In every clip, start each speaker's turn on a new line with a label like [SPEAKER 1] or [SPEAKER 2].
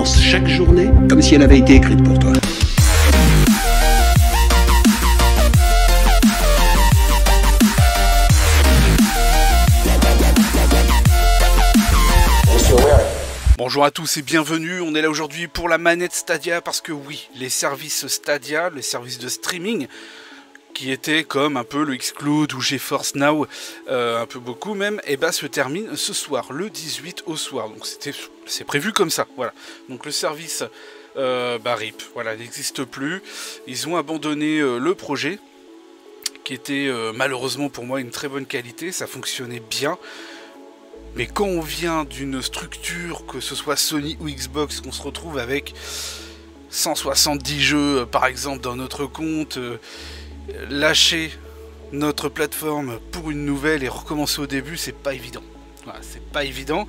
[SPEAKER 1] commence chaque journée comme si elle avait été écrite pour toi.
[SPEAKER 2] Bonjour à tous et bienvenue, on est là aujourd'hui pour la manette Stadia parce que oui, les services Stadia, les services de streaming qui étaient comme un peu le Xcloud ou GeForce Now, un peu beaucoup même, et se terminent ce soir, le 18 au soir, donc c'est prévu comme ça, voilà. Donc le service RIP, voilà, n'existe plus, ils ont abandonné le projet qui était malheureusement pour moi une très bonne qualité, ça fonctionnait bien. Mais quand on vient d'une structure, que ce soit Sony ou Xbox, qu'on se retrouve avec 170 jeux par exemple dans notre compte, lâcher notre plateforme pour une nouvelle et recommencer au début, c'est pas évident. Voilà, c'est pas évident.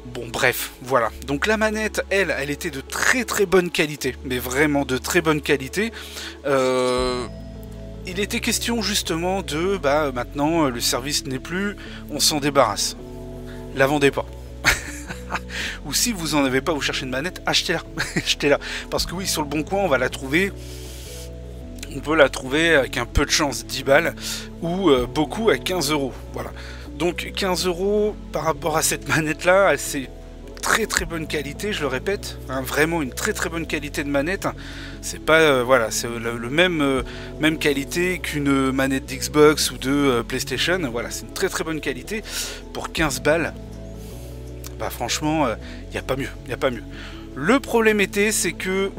[SPEAKER 2] Bon bref, voilà. Donc la manette, elle était de très très bonne qualité, mais vraiment de très bonne qualité. Il était question justement de, maintenant le service n'est plus, on s'en débarrasse. La vendez pas. Ou si vous en avez pas, vous cherchez une manette, achetez-la. Achetez-la. Parce que oui, sur le bon coin, on va la trouver. On peut la trouver avec un peu de chance, 10 balles, ou beaucoup à 15 €. Voilà. Donc 15 € par rapport à cette manette-là, c'est très très bonne qualité, je le répète, hein, vraiment une très très bonne qualité de manette. C'est pas voilà, c'est le même qualité qu'une manette d'Xbox ou de PlayStation. Voilà, c'est une très très bonne qualité pour 15 balles. Franchement, il n'y a pas mieux, il n'y a pas mieux. Le problème c'est que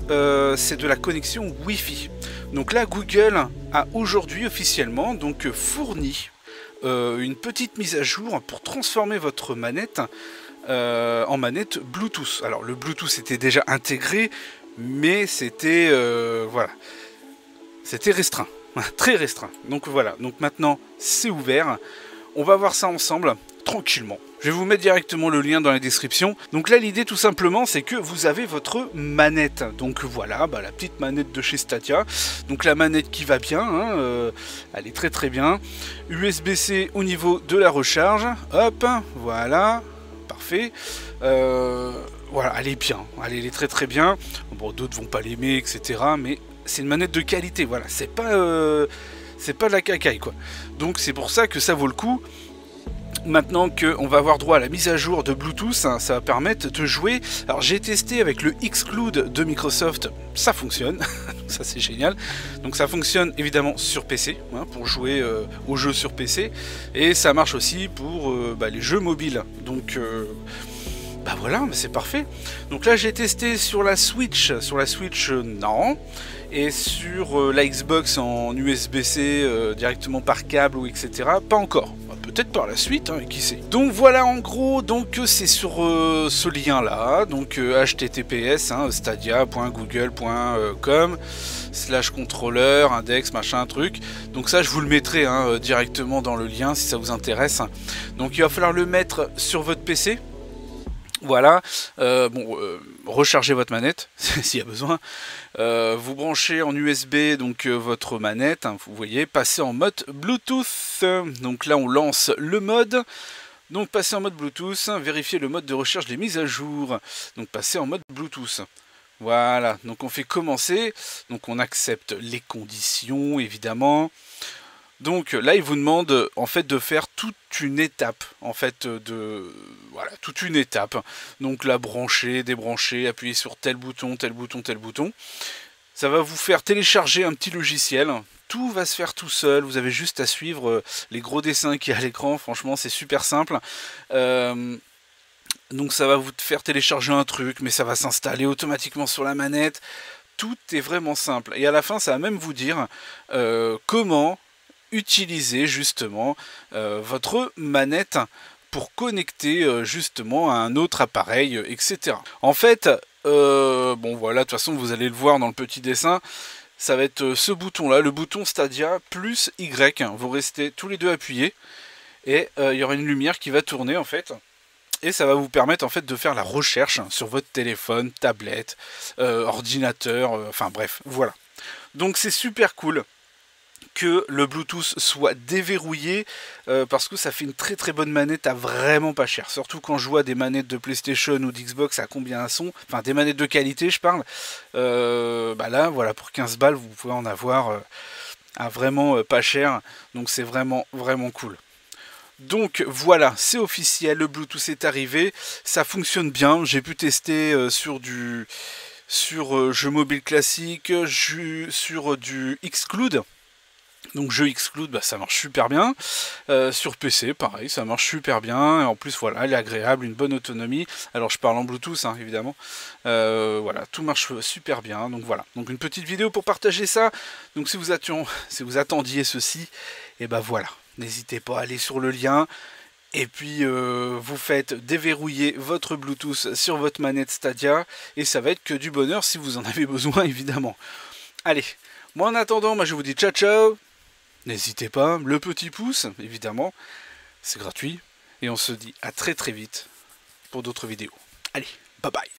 [SPEAKER 2] c'est de la connexion Wi-Fi. Donc là, Google a aujourd'hui officiellement donc fourni une petite mise à jour pour transformer votre manette en manette Bluetooth. Alors le Bluetooth était déjà intégré, mais c'était voilà, c'était restreint, très restreint. Donc voilà, donc maintenant c'est ouvert. On va voir ça ensemble tranquillement. Je vais vous mettre directement le lien dans la description. Donc là l'idée tout simplement c'est que vous avez votre manette. Donc voilà, la petite manette de chez Stadia. Donc la manette qui va bien, hein, elle est très très bien. USB-C au niveau de la recharge. Hop, voilà. Parfait. Voilà, elle est bien. Elle est très très bien. Bon, d'autres vont pas l'aimer, etc. Mais c'est une manette de qualité. Voilà, c'est pas de la cacaille quoi. Donc c'est pour ça que ça vaut le coup. Maintenant qu'on va avoir droit à la mise à jour de Bluetooth, hein, ça va permettre de jouer. Alors j'ai testé avec le Xcloud de Microsoft, ça fonctionne, ça c'est génial. Donc ça fonctionne évidemment sur PC, hein, pour jouer aux jeux sur PC, et ça marche aussi pour les jeux mobiles. Donc voilà, c'est parfait. Donc là j'ai testé sur la Switch, non, et sur la Xbox en USB-C directement par câble ou etc. Pas encore. Peut-être par la suite, hein, qui sait. Donc voilà en gros, donc c'est sur ce lien là, donc https stadia.google.com /contrôleur index machin truc. Donc ça je vous le mettrai directement dans le lien si ça vous intéresse. Donc il va falloir le mettre sur votre PC. Voilà, rechargez votre manette s'il y a besoin. Vous branchez en USB donc votre manette, hein, vous voyez, passez en mode Bluetooth. Donc là on lance le mode. Donc passez en mode Bluetooth, vérifiez le mode de recherche des mises à jour. Donc passez en mode Bluetooth. Voilà, donc on fait commencer. Donc on accepte les conditions évidemment. Donc là, il vous demande en fait de faire toute une étape, en fait voilà, toute une étape. Donc là, brancher, débrancher, appuyer sur tel bouton, tel bouton, tel bouton. Ça va vous faire télécharger un petit logiciel. Tout va se faire tout seul. Vous avez juste à suivre les gros dessins qu'il y a à l'écran. Franchement, c'est super simple. Donc ça va vous faire télécharger un truc, mais ça va s'installer automatiquement sur la manette. Tout est vraiment simple. Et à la fin, ça va même vous dire comment utiliser justement votre manette pour connecter justement à un autre appareil, etc. En fait, bon voilà, de toute façon vous allez le voir dans le petit dessin, ça va être ce bouton là, le bouton Stadia plus Y, vous restez tous les deux appuyés et il y aura une lumière qui va tourner en fait. Et ça va vous permettre en fait de faire la recherche sur votre téléphone, tablette, ordinateur, enfin bref, voilà. Donc c'est super cool. que le Bluetooth soit déverrouillé parce que ça fait une très très bonne manette à vraiment pas cher. Surtout quand je vois des manettes de PlayStation ou d'Xbox à combien elles sont, enfin des manettes de qualité je parle, bah là voilà, pour 15 balles vous pouvez en avoir à vraiment pas cher, donc c'est vraiment vraiment cool. Donc voilà, c'est officiel, le Bluetooth est arrivé, ça fonctionne bien, j'ai pu tester sur jeu mobile classique, sur du Xcloud. Donc jeu Xcloud, bah, ça marche super bien. Sur PC, pareil, ça marche super bien. Et en plus, voilà, elle est agréable, une bonne autonomie. Alors je parle en Bluetooth, hein, évidemment. Voilà, tout marche super bien. Donc voilà. Donc une petite vidéo pour partager ça. Donc si vous attendiez ceci, et ben voilà. N'hésitez pas à aller sur le lien. Et puis vous faites déverrouiller votre Bluetooth sur votre manette Stadia. Et ça va être que du bonheur si vous en avez besoin, évidemment. Allez, moi en attendant, moi je vous dis ciao ciao. N'hésitez pas, le petit pouce, évidemment, c'est gratuit. Et on se dit à très très vite pour d'autres vidéos. Allez, bye bye.